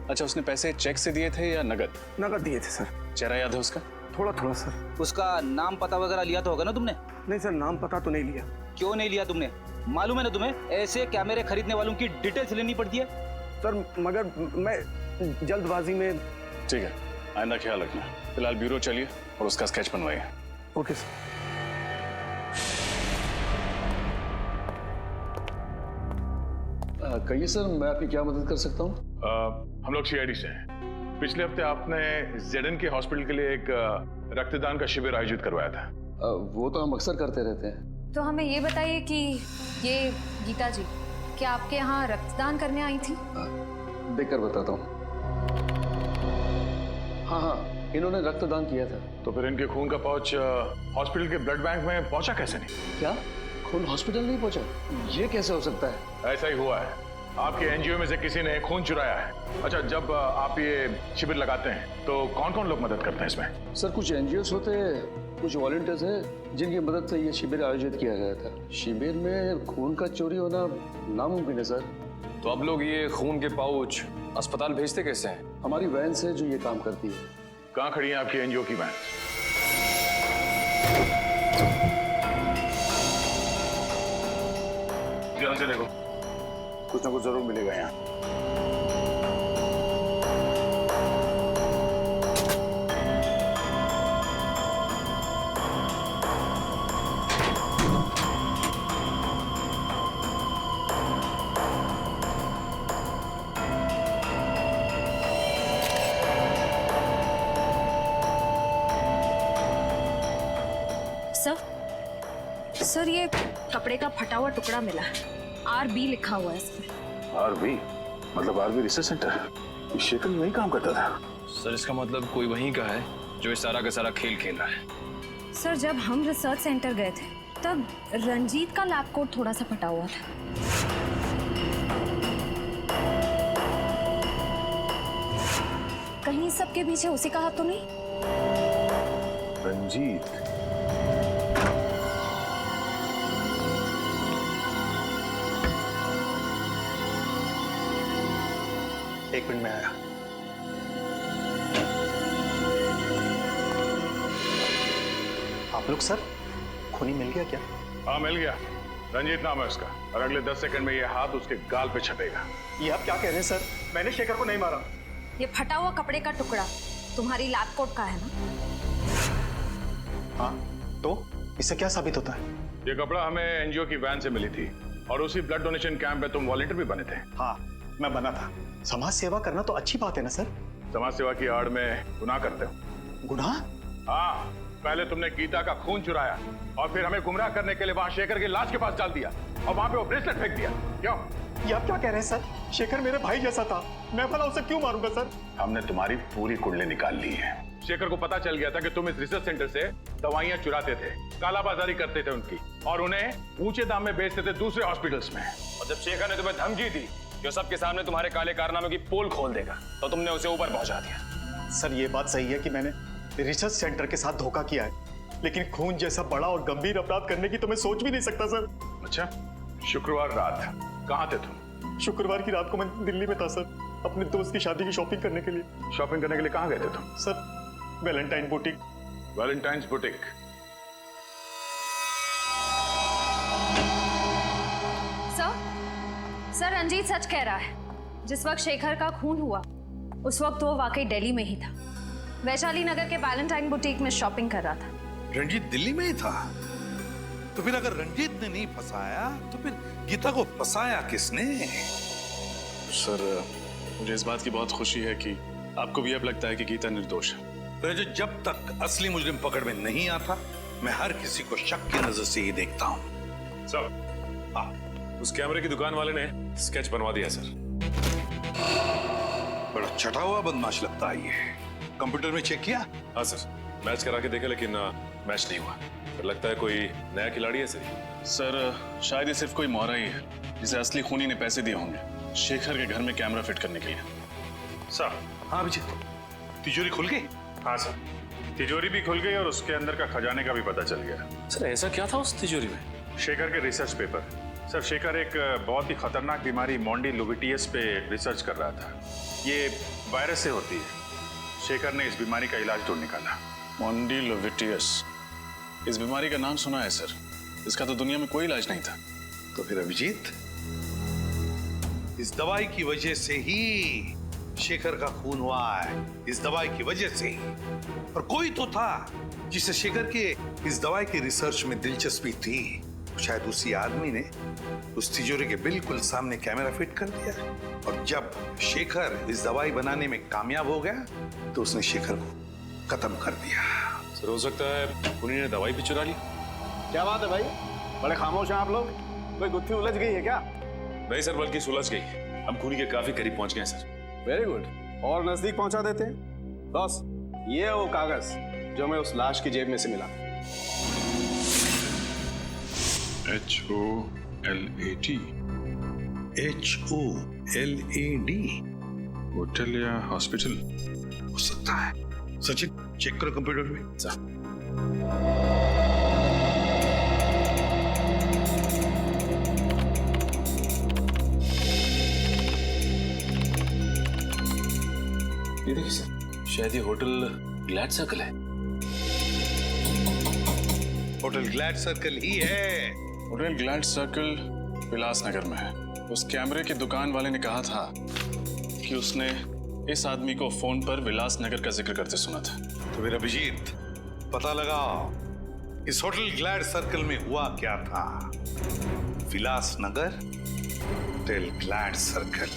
अच्छा, उसने पैसे चेक से दिए थे या नगद? नगद दिए थे सर। चेहरा याद है उसका? थोड़ा थोड़ा सर। उसका नाम पता वगैरह लिया तो होगा ना तुमने? नहीं सर, नाम पता तो नहीं लिया। क्यों नहीं लिया तुमने? मालूम है ना तुम्हें, ऐसे कैमरे खरीदने वालों की डिटेल्स लेनी पड़ती है। सर मगर मैं जल्दबाजी में। ठीक है, आइंदा ख्याल रखना। फिलहाल ब्यूरो चलिए और उसका स्केच बनवाइए। Okay sir. कहिए सर, मैं आपकी क्या मदद कर सकता हूँ? हम लोग CID से हैं। पिछले हफ्ते आपने ZN के हॉस्पिटल के लिए एक रक्तदान का शिविर आयोजित करवाया था। वो तो हम अक्सर करते रहते हैं। तो हमें ये बताइए कि ये गीता जी क्या आपके यहाँ रक्तदान करने आई थी? देखकर बताता हूँ। हाँ हाँ, इन्होंने रक्तदान किया था। तो फिर इनके खून का पाउच हॉस्पिटल के ब्लड बैंक में पहुंचा कैसे नहीं? क्या खून हॉस्पिटल नहीं पहुंचा? ये कैसे हो सकता है? ऐसा ही हुआ है। आपके NGO में से किसी ने खून चुराया है। अच्छा, जब आप ये शिविर लगाते हैं तो कौन कौन लोग मदद करते हैं इसमें? सर कुछ NGOs होते हैं, कुछ वॉलंटियर्स हैं जिनकी मदद से ये शिविर आयोजित किया गया था। शिविर में खून का चोरी होना नामुमकिन है सर। तो अब लोग ये खून के पाउच अस्पताल भेजते कैसे हैं? हमारी वैन से जो ये काम करती है। कहाँ खड़ी है आपकी NGO की वैन? ध्यान से देखो, कुछ ना कुछ जरूर मिलेगा यहाँ। सर ये कपड़े का फटा हुआ टुकड़ा मिला है, RB लिखा हुआ है इसमें। आरबी मतलब आरबी रिसर्च सेंटर? शेखर वहीं काम करता था। सर इसका मतलब कोई वहीं का है जो इस सारा का सारा खेल खेल रहा है। सर जब हम रिसर्च सेंटर गए थे तब रंजीत का लैब कोट थोड़ा सा फटा हुआ था। कहीं सबके पीछे उसी का हाथ तो नहीं? रंजीत? एक मिनट में आया। आप लोग सर, खूनी मिल गया क्या? हाँ मिल गया। रंजीत नाम है उसका और अगले 10 सेकंड में ये हाथ उसके गाल पे छपेगा। ये आप क्या कह रहे हैं सर? मैंने शेखर को नहीं मारा। ये फटा हुआ कपड़े का टुकड़ा तुम्हारी लैब कोट का है ना? हाँ, तो इससे क्या साबित होता है? ये कपड़ा हमें एनजीओ की वैन से मिली थी और उसी ब्लड डोनेशन कैंप में तुम वॉलंटियर भी बने थे। हाँ, मैं बना था। समाज सेवा करना तो अच्छी बात है ना सर? समाज सेवा की आड़ में गुनाह करते हो। गुनाह? हाँ, पहले तुमने गीता का खून चुराया और फिर हमें गुमराह करने के लिए वहां शेखर की लाश के पास डाल दिया और वहां पे वो ब्रेसलेट फेंक दिया। क्यों? ये आप क्या कह रहे हैं सर? शेखर मेरे भाई जैसा था, मैं भला उसे क्यों मारूंगा सर? हमने तुम्हारी पूरी कुंडली निकाल ली है। शेखर को पता चल गया था कि तुम इस रिसर्च सेंटर से दवाइयां चुराते थे, कालाबाजारी करते थे उनकी और उन्हें ऊंचे दाम में बेचते थे दूसरे हॉस्पिटल्स में। और जब शेखर ने तुम्हें धमकी दी जो सबके सामने तुम्हारे काले कारनामों की पोल खोल देगा, तो तुमने उसे ऊपर पहुंचा दिया। सर ये बात सही है कि मैंने रिसर्च सेंटर के साथ धोखा किया है, लेकिन खून जैसा बड़ा और गंभीर अपराध करने की तो मैं सोच भी नहीं सकता सर। अच्छा, शुक्रवार रात कहाँ थे तुम? शुक्रवार की रात को मैं दिल्ली में था सर, अपने दोस्त की शादी की शॉपिंग करने के लिए। शॉपिंग करने के लिए कहाँ गए थे तुम? Sir Valentine boutique. Valentine's boutique? Sir Ranjit सच कह रहा है। जिस वक्त शेखर का खून हुआ उस वक्त वो वाकई दिल्ली में ही था, वैशाली नगर के वैलेंटाइन बुटीक में शॉपिंग कर रहा था। रंजीत दिल्ली में ही था? तो फिर अगर रंजीत ने नहीं फंसाया तो फिर गीता को फंसाया किसने? सर मुझे इस बात की बहुत खुशी है कि आपको भी अब लगता है कि गीता निर्दोष है। तो जब तक असली मुजरिम पकड़ में नहीं आता मैं हर किसी को शक की नजर से ही देखता हूँ। सर उस कैमरे की दुकान वाले ने स्केच बनवा दिया सर। बड़ा छटा हुआ बदमाश लगता है ये। कंप्यूटर में चेक किया? हाँ सर, मैच करा के देखे लेकिन मैच नहीं हुआ। फिर लगता है कोई नया खिलाड़ी है सर शायद ये सिर्फ कोई मोहरा ही है जिसे असली खूनी ने पैसे दिए होंगे शेखर के घर में कैमरा फिट करने के लिए। सर? हाँ अभिजीत, तिजोरी खुल गई? हाँ सर, तिजोरी भी खुल गई और उसके अंदर का खजाने का भी पता चल गया। सर ऐसा क्या था उस तिजोरी में? शेखर के रिसर्च पेपर। सर शेखर एक बहुत ही खतरनाक बीमारी मोंडिलोविटियस पे रिसर्च कर रहा था। ये वायरस से होती है। शेखर ने इस बीमारी का इलाज ढूंढ निकाला। मोंडिलोविटियस, इस बीमारी का नाम सुना है सर, इसका तो दुनिया में कोई इलाज नहीं था। तो फिर अभिजीत इस दवाई की वजह से ही शेखर का खून हुआ है, इस दवाई की वजह से ही। और कोई तो था जिसे शेखर के इस दवाई की रिसर्च में दिलचस्पी थी। शायद उसी आदमी ने उस तिजोरी के बिल्कुल सामने कैमरा फिट कर दिया और जब शेखर इस दवाई बनाने में कामयाब हो गया तो उसने शेखर को खत्म कर दिया। सर हो सकता है खूनी ने दवाई भी चुरा ली। क्या बात है भाई, बड़े खामोश हैं आप लोग। कोई गुत्थी उलझ गई है क्या? नहीं सर, बल्कि सुलझ गई। हम खूनी के काफी करीब पहुंच गए सर। वेरी गुड, और नजदीक पहुंचा देते हैं। बॉस ये है वो कागज जो मैं उस लाश की जेब में से मिला था। HOLAD? HOLAD? होटल या हॉस्पिटल हो सकता है। सचिन चेक करो कंप्यूटर में। ये देखिए सर, शायद ये होटल ग्लैड सर्कल है। होटल ग्लैड सर्कल ही है। होटल ग्लैड सर्कल विलासनगर में है। उस कैमरे की दुकान वाले ने कहा था कि उसने इस आदमी को फोन पर विलासनगर का जिक्र करते सुना था। तो फिर अभिजीत पता लगाओ इस होटल ग्लैड सर्कल में हुआ क्या था। Vilasnagar, hotel glad circle.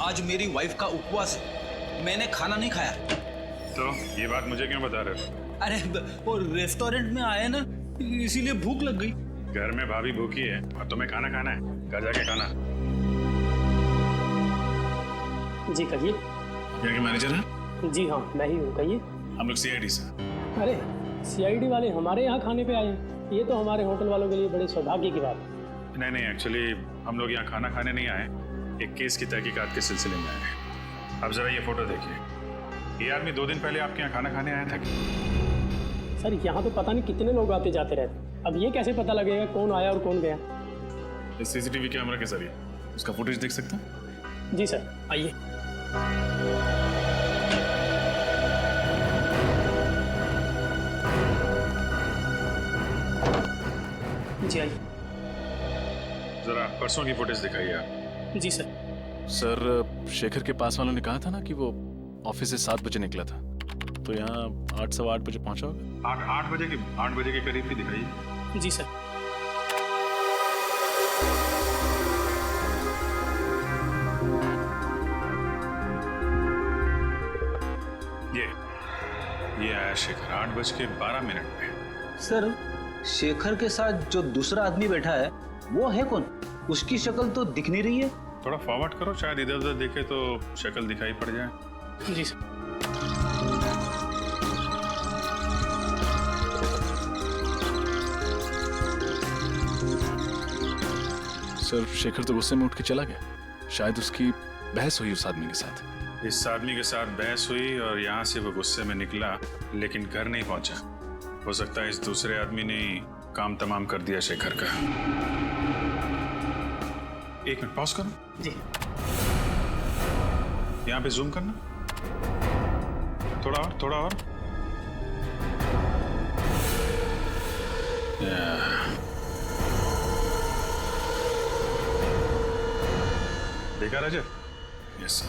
आज मेरी वाइफ का उपवास है, मैंने खाना नहीं खाया। तो ये बात मुझे क्यों बता रहे हो? अरे वो रेस्टोरेंट में आए ना, इसीलिए भूख लग गई। घर में भाभी भूखी है और तुम्हें खाना खाना है, घर जाके खाना। जी कहिए। यहाँ के मैनेजर हैं? जी हाँ, मैं ही हूँ, कहिए। हम लोग सीआईडी से। अरे सीआईडी वाले हमारे यहाँ खाने पे आए हैं, ये तो हमारे होटल वालों के लिए बड़े सौभाग्य की बात है। नहीं, एक्चुअली हम लोग यहाँ खाना खाने नहीं आए, एक केस की तहकीकात के सिलसिले में आए हैं। अब जरा ये फोटो देखिए, ये आदमी 2 दिन पहले आपके यहाँ खाना खाने आया था क्या? सर यहाँ तो पता नहीं कितने लोग आते जाते रहते, अब ये कैसे पता लगेगा कौन आया और कौन गया? इस सीसीटीवी कैमरा के जरिए उसका फुटेज देख सकते हैं? जी सर, आइए। जी आइए। जरा परसों की फुटेज दिखाइए आप। जी सर। सर शेखर के पास वालों ने कहा था ना कि वो ऑफिस से 7 बजे निकला था, तो यहाँ 8 सवा 8 बजे पहुंचा होगा। 8 बजे के करीब भी दिखाइए। जी सर। ये आया शेखर 8:12 पे। सर शेखर के साथ जो दूसरा आदमी बैठा है वो है कौन? उसकी शक्ल तो दिख नहीं रही है। थोड़ा फॉरवर्ड करो, शायद इधर उधर देखे तो शक्ल दिखाई पड़ जाए। जी सर। सर शेखर तो गुस्से में उठ के चला गया, शायद उसकी बहस हुई उस आदमी के साथ। इस आदमी के साथ बहस हुई और यहाँ से वो गुस्से में निकला, लेकिन घर नहीं पहुंचा। हो सकता है इस दूसरे आदमी ने काम तमाम कर दिया शेखर का। 1 मिनट पॉज करो। जी। यहाँ पे जूम करना, थोड़ा और। देखा रजत? यस सर,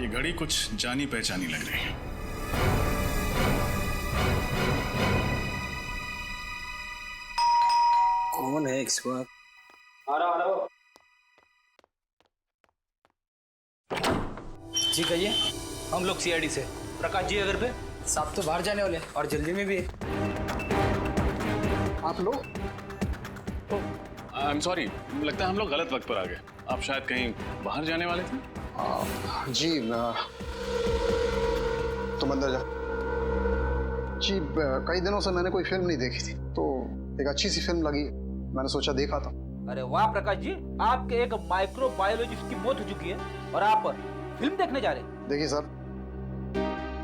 ये घड़ी कुछ जानी पहचानी लग रही है। कौन है इस वक्त? जी कहिए। हम लोग सीआईडी से। प्रकाश जी अगर पे साहब तो बाहर जाने वाले और जल्दी में भी है। आप लोग? आई एम सॉरी, लगता है हम लोग गलत वक्त पर आ गए। आप शायद कहीं बाहर जाने वाले थे? जी तुम अंदर जाओ। जी कई दिनों से मैंने कोई फिल्म नहीं देखी थी, तो एक अच्छी सी फिल्म लगी, मैंने सोचा देखा था। अरे वाह प्रकाश जी, आपके एक माइक्रोबायोलॉजिस्ट की मौत हो चुकी है और आप फिल्म देखने जा रहे हैं। देखिए सर,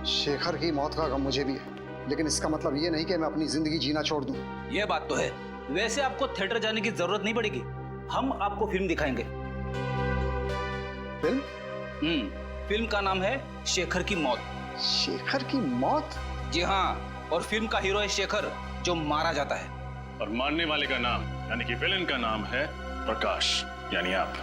शेखर की मौत का गम मुझे भी है, लेकिन इसका मतलब ये नहीं कि मैं अपनी जिंदगी जीना छोड़ दूं। ये बात तो है। वैसे आपको थिएटर जाने की जरूरत नहीं पड़ेगी, हम आपको फिल्म दिखाएंगे। फिल्म? फिल्म का नाम है शेखर की मौत। शेखर की मौत? जी हाँ, और फिल्म का हीरो है शेखर, जो मारा जाता है। और मारने वाले का नाम यानी कि विलेन का नाम है प्रकाश, यानी आप।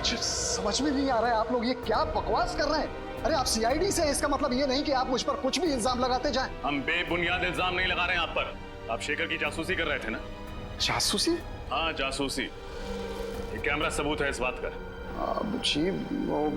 समझ में नहीं आ रहा है, आप लोग ये क्या बकवास कर रहे हैं? अरे आप सीआईडी से हैं, इसका मतलब ये नहीं कि आप मुझ पर कुछ भी इल्जाम लगाते जाएं। हम बेबुनियाद इल्जाम नहीं लगा रहे हैं आप पर। आप शेखर की जासूसी कर रहे थे ना? जासूसी? हाँ जासूसी, ये कैमरा सबूत है इस बात का। जी वो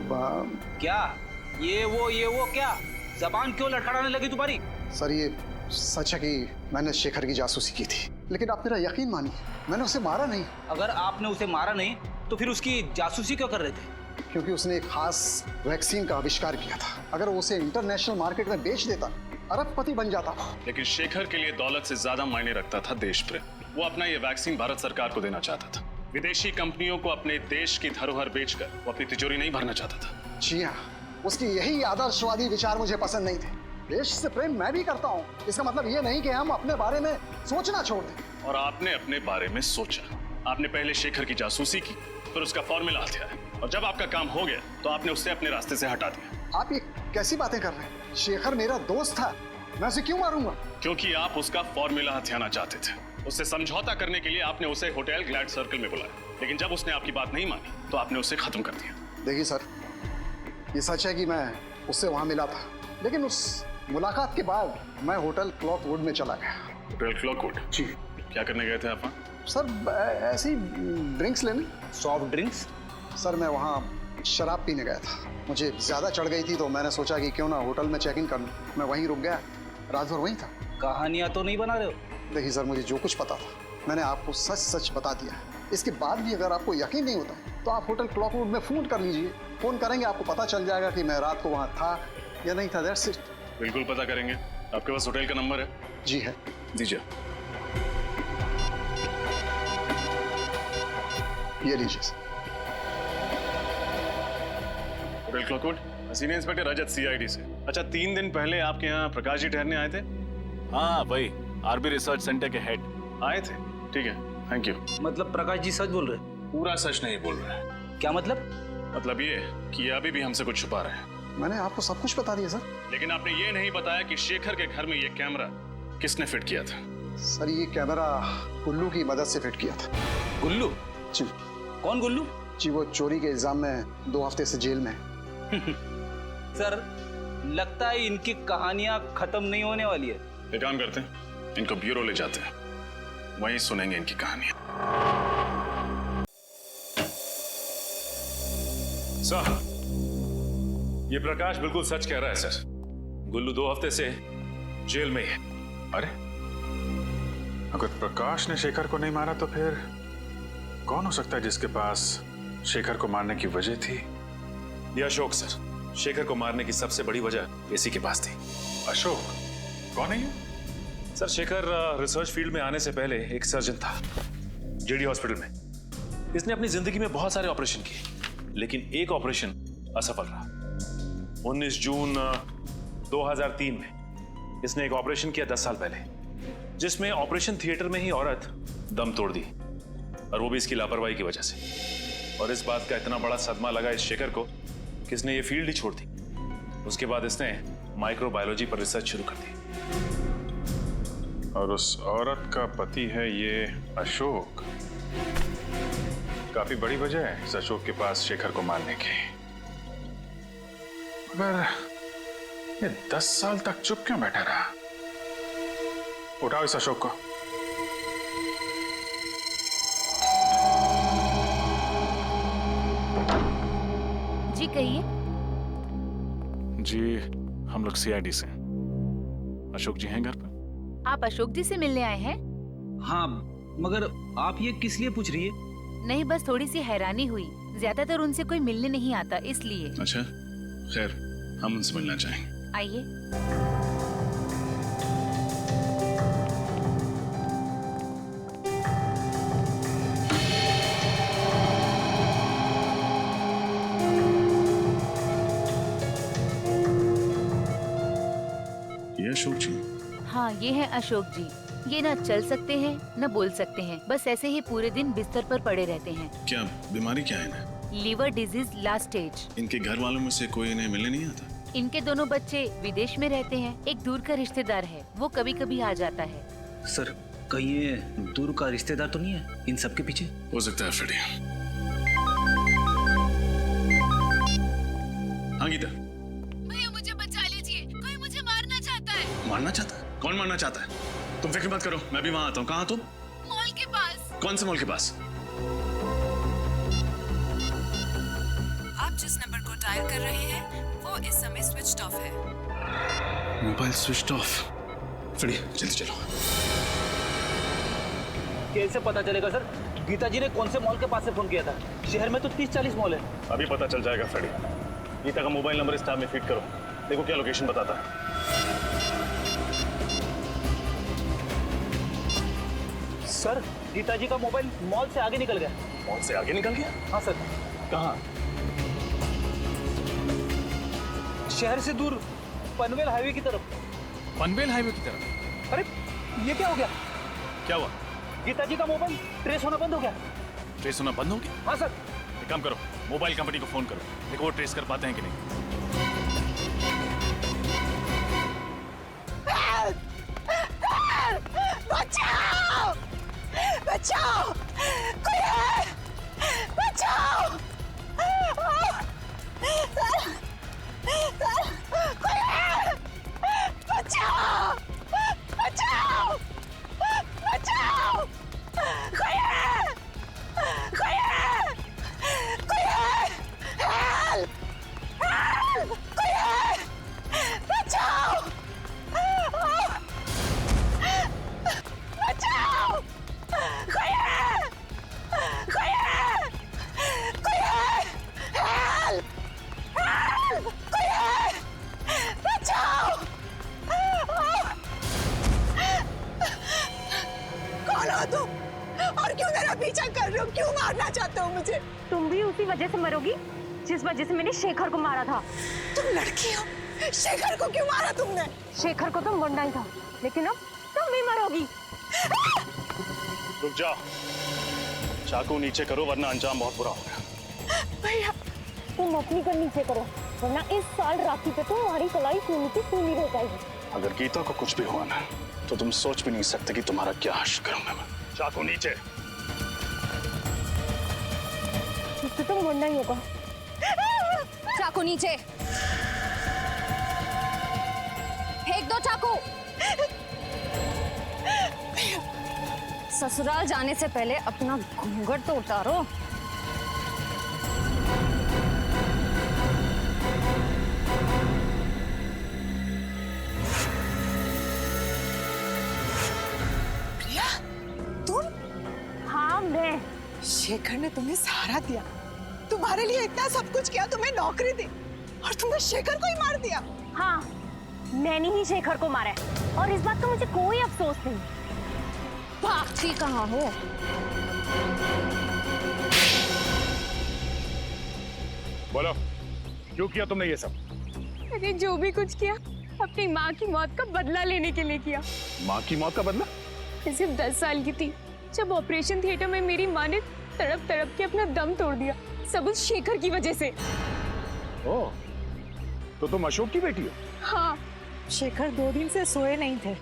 क्या ये वो क्या जबान क्यों लड़खड़ाने लगी तुम्हारी? सर ये सच है कि मैंने शेखर की जासूसी की थी, लेकिन आप मेरा यकीन मानिए, मैंने उसे मारा नहीं। अगर आपने उसे मारा नहीं तो फिर उसकी जासूसी क्यों कर रहे थे? क्योंकि उसने एक खास वैक्सीन का आविष्कार किया था। अगर वो उसे इंटरनेशनल मार्केट में बेच देता, अरबपति बन जाता। लेकिन शेखर के लिए दौलत से ज्यादा मायने रखता था देश प्रेम। वो अपना ये वैक्सीन भारत सरकार को देना चाहता था। विदेशी कंपनियों को अपने देश की धरोहर बेचकर वो अपनी तिजोरी नहीं भरना चाहता था। जी हाँ, उसकी यही आदर्शवादी विचार मुझे पसंद नहीं थे। देश से प्रेम मैं भी करता हूँ, इसका मतलब ये नहीं कि हम अपने बारे में सोचना छोड़ दें। और आपने अपने बारे में सोचा। आपने पहले शेखर की जासूसी की, फिर उसका फॉर्मूला हथियाया, और जब आपका काम हो गया तो आपने उससे अपने रास्ते से हटा दिया। आप ये कैसी बातें कर रहे हैं? शेखर मेरा दोस्त था, मैं उसे क्यों मारूंगा? क्योंकि आप उसका फॉर्मूला हथियाना चाहते थे। उससे समझौता करने के लिए आपने उसे होटल ग्लैड सर्कल में बुलाया, लेकिन जब उसने आपकी बात नहीं मानी तो आपने उसे खत्म कर दिया। देखिए सर, ये सच है कि मैं उससे वहां मिला था, लेकिन उस मुलाकात के बाद मैं होटल क्लॉकवुड में चला गया। होटल क्लॉकवुड? जी। क्या करने गए थे आप वहाँ? सर ऐसी ड्रिंक्स लेने। Soft drinks? सर मैं वहाँ शराब पीने गया था। मुझे ज़्यादा चढ़ गई थी तो मैंने सोचा कि क्यों ना होटल में चेक इन कर लूँ। मैं वहीं रुक गया, रात भर वहीं था। कहानियाँ तो नहीं बना रहे हो? देखिए सर, मुझे जो कुछ पता था मैंने आपको सच सच बता दिया है। इसके बाद भी अगर आपको यकीन नहीं होता तो आप होटल क्लॉकवुड में फ़ोन कर लीजिए। फ़ोन करेंगे आपको पता चल जाएगा कि मैं रात को वहाँ था या नहीं था। That's it. बिल्कुल पता करेंगे। आपके पास होटल का नंबर है? जी है। दीजिए। ये लीजिए सर। होटल क्लॉकवुड, सीनियर इंस्पेक्टर रजत, CID से। अच्छा, 3 दिन पहले आपके यहाँ प्रकाश जी ठहरने आए थे? हाँ वही, RB रिसर्च सेंटर के हेड आए थे। ठीक है, थैंक यू। मतलब प्रकाश जी सच बोल रहे? पूरा सच नहीं बोल रहे। क्या मतलब? मतलब ये कि अभी भी हमसे कुछ छुपा रहे हैं। मैंने आपको सब कुछ बता दिया सर। लेकिन आपने ये नहीं बताया कि शेखर के घर में ये कैमरा किसने फिट किया था? सर ये कैमरा गुल्लू की मदद से फिट किया था। गुल्लू? जी। कौन गुल्लू? जी वो चोरी के इल्जाम में 2 हफ्ते से जेल में। सर लगता है इनकी कहानियां खत्म नहीं होने वाली है। एक काम करते हैं, इनको ब्यूरो ले जाते हैं, वहीं सुनेंगे इनकी कहानियां। साहब, ये प्रकाश बिल्कुल सच कह रहा है सर। गुल्लू 2 हफ्ते से जेल में ही है। अरे अगर प्रकाश ने शेखर को नहीं मारा तो फिर कौन हो सकता है जिसके पास शेखर को मारने की वजह थी? ये अशोक सर, शेखर को मारने की सबसे बड़ी वजह इसी के पास थी। अशोक? कौन है ये? सर शेखर रिसर्च फील्ड में आने से पहले एक सर्जन था JD हॉस्पिटल में। इसने अपनी जिंदगी में बहुत सारे ऑपरेशन किए, लेकिन एक ऑपरेशन असफल रहा। 19 जून 2003 में इसने एक ऑपरेशन किया 10 साल पहले, जिसमें ऑपरेशन थिएटर में ही औरत दम तोड़ दी, और वो भी इसकी लापरवाही की वजह से। और इस बात का इतना बड़ा सदमा लगा इस शेखर को कि इसने ये फील्ड ही छोड़ दी। उसके बाद इसने माइक्रोबायोलॉजी पर रिसर्च शुरू कर दी। और उस औरत का पति है ये अशोक। काफी बड़ी वजह है इस अशोक के पास शेखर को मारने की। मगर ये 10 साल तक चुप क्यों बैठा रहा? उठाओ इस अशोक को। जी कहिए। जी हम लोग CID से। अशोक जी हैं घर पर? आप अशोक जी से मिलने आए हैं? हाँ, मगर आप ये किस लिए पूछ रही है? नहीं, बस थोड़ी सी हैरानी हुई। ज्यादातर उनसे कोई मिलने नहीं आता, इसलिए। अच्छा, खैर हम उनसे मिलना चाहेंगे। आइए। ये अशोक जी? हाँ, ये है अशोक जी। ये ना चल सकते हैं न बोल सकते हैं, बस ऐसे ही पूरे दिन बिस्तर पर पड़े रहते हैं। क्या बीमारी क्या है इन्हें? Liver disease last stage. इनके घर वालों में से कोई इन्हें मिलने नहीं आता? इनके दोनों बच्चे विदेश में रहते हैं। एक दूर का रिश्तेदार है, वो कभी कभी आ जाता है। सर कहीं ये दूर का रिश्तेदार तो नहीं है इन सब के पीछे? हो सकता है फ्रेडी। हाँ गीता। भैया मुझे बचा लीजिए, कोई मुझे मारना चाहता है। मारना चाहता है? कौन मारना चाहता है? तुम फिक्र मत करो, मैं भी वहाँ आता हूँ। कहाँ तुम? मॉल के पास। कौन से मॉल के पास? आप जिस नंबर को डायल कर रहे हैं वो इस समय स्विच्ड ऑफ है। Mobile switch off. फ्रेडी जल्दी चलो। कैसे पता चलेगा सर? गीता जी ने कौन से मॉल के पास से फोन किया था? शहर में तो 30-40 मॉल है। अभी पता चल जाएगा फ्रेडी। गीता का मोबाइल नंबर इस टैब में फीड करो, देखो क्या लोकेशन बताता है। सर गीता जी का मोबाइल मॉल से आगे निकल गया। मॉल से आगे निकल गया? हाँ सर। कहाँ? शहर से दूर, पनवेल हाईवे की तरफ। पनवेल हाईवे की तरफ? अरे ये क्या हो गया? क्या हुआ? गीता जी का मोबाइल ट्रेस होना बंद हो गया। ट्रेस होना बंद हो गया? हाँ सर। एक काम करो, मोबाइल कंपनी को फोन करो, देखो वो ट्रेस कर पाते हैं कि नहीं। बचाओ! बचाओ! कोई है! बचाओ! कोई है! बचाओ! बचाओ! बचाओ! कोई है! कोई है! कोई है! Help! मेरा पीछा कर रहे हो? क्यों मारना चाहते हो मुझे? तुम भी उसी वजह से मरोगी जिस वजह से मैंने शेखर को मारा था। तुम लड़की हो, शेखर को क्यों मारा तुमने? शेखर को तो मरना ही था, लेकिन अब तुम भी मरोगी। रुक जाओ, चाकू नीचे करो वरना अंजाम बहुत बुरा होगा। भैया तुम अपनी कर नीचे करो, वरना इस साल राखी पे तो हमारी कलाई खूनी की खूनी रह जाएगी। अगर गीता को कुछ भी हुआ ना तो तुम सोच भी नहीं सकते कि तुम्हारा क्या हश्र करूंगा मैं। चाकू नीचे। इससे तो मरना ही होगा। चाकू नीचे। फेंक दो चाकू। ससुराल जाने से पहले अपना घूंघट तो उतारो। प्रिया, तुम? हाँ मैं। शेखर ने तुम्हें सहारा दिया, तुम्हारे लिए इतना सब कुछ किया, तुम्हें नौकरी दी, और तुमने शेखर को ही मार दिया। हाँ, मैंने ही शेखर को मारा है और इस बात का मुझे कोई अफसोस नहीं। भागती कहाँ हो? बोलो, क्यों किया तुमने ये सब? अरे जो भी कुछ किया अपनी माँ की मौत का बदला लेने के लिए किया। माँ की मौत का बदला? मैं सिर्फ 10 साल की थी जब ऑपरेशन थिएटर में मेरी माँ ने तड़प तड़प के अपना दम तोड़ दिया, सब उस शेखर की वजह से। ओह, तो तुम अशोक की बेटी हो? हाँ। शेखर 2 दिन से सोए नहीं थे,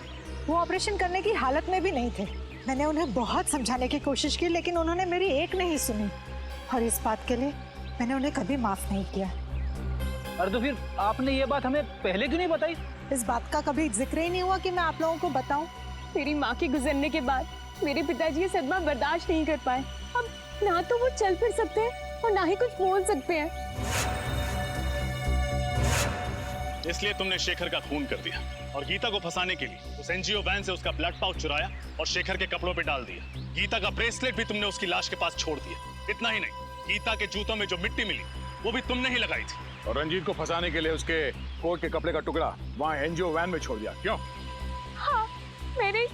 वो ऑपरेशन करने की हालत में भी नहीं थे। मैंने उन्हें बहुत समझाने की कोशिश की, लेकिन उन्होंने मेरी एक नहीं सुनी, और इस बात के लिए मैंने उन्हें कभी माफ नहीं किया। अरे तो फिर आपने ये बात हमें पहले क्यों नहीं बताई? इस बात का कभी जिक्र ही नहीं हुआ कि मैं आप लोगों को बताऊं। मेरी माँ के गुजरने के बाद मेरे पिताजी ये सदमा बर्दाश्त नहीं कर पाए। अब ना तो वो चल फिर सकते हैं और ना ही कुछ बोल सकते हैं। इसलिए तुमने शेखर का खून कर दिया और गीता को फंसाने के लिए उस एनजीओ वैन से उसका ब्लड पाउच चुराया और शेखर के कपड़ों पे डाल दिया। गीता का ब्रेसलेट भी तुमने उसकी लाश के पास छोड़ दिया। इतना ही नहीं, गीता के जूतों में जो मिट्टी मिली वो भी तुमने ही लगाई थी। और रंजीत को फंसाने के लिए उसके कोट के कपड़े का टुकड़ा वहाँ एनजीओ वैन में छोड़ दिया, क्यों? हाँ, मैंने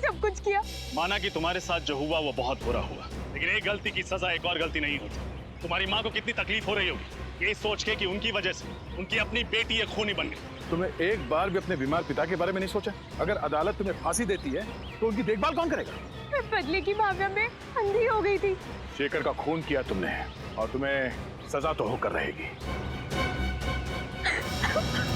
सब कुछ किया। माना कि तुम्हारे साथ जो हुआ वो बहुत बुरा हुआ, लेकिन एक गलती की सजा एक और गलती नहीं होती। तुम्हारी माँ को कितनी तकलीफ हो रही होगी ये सोच के कि उनकी वजह से उनकी अपनी बेटी एक खूनी बन गई। तुम्हें एक बार भी अपने बीमार पिता के बारे में नहीं सोचा? अगर अदालत तुम्हें फांसी देती है तो उनकी देखभाल कौन करेगा? मैं बदले की भावना में अंधी हो गई थी। शेखर का खून किया तुमने और तुम्हें सजा तो होकर रहेगी।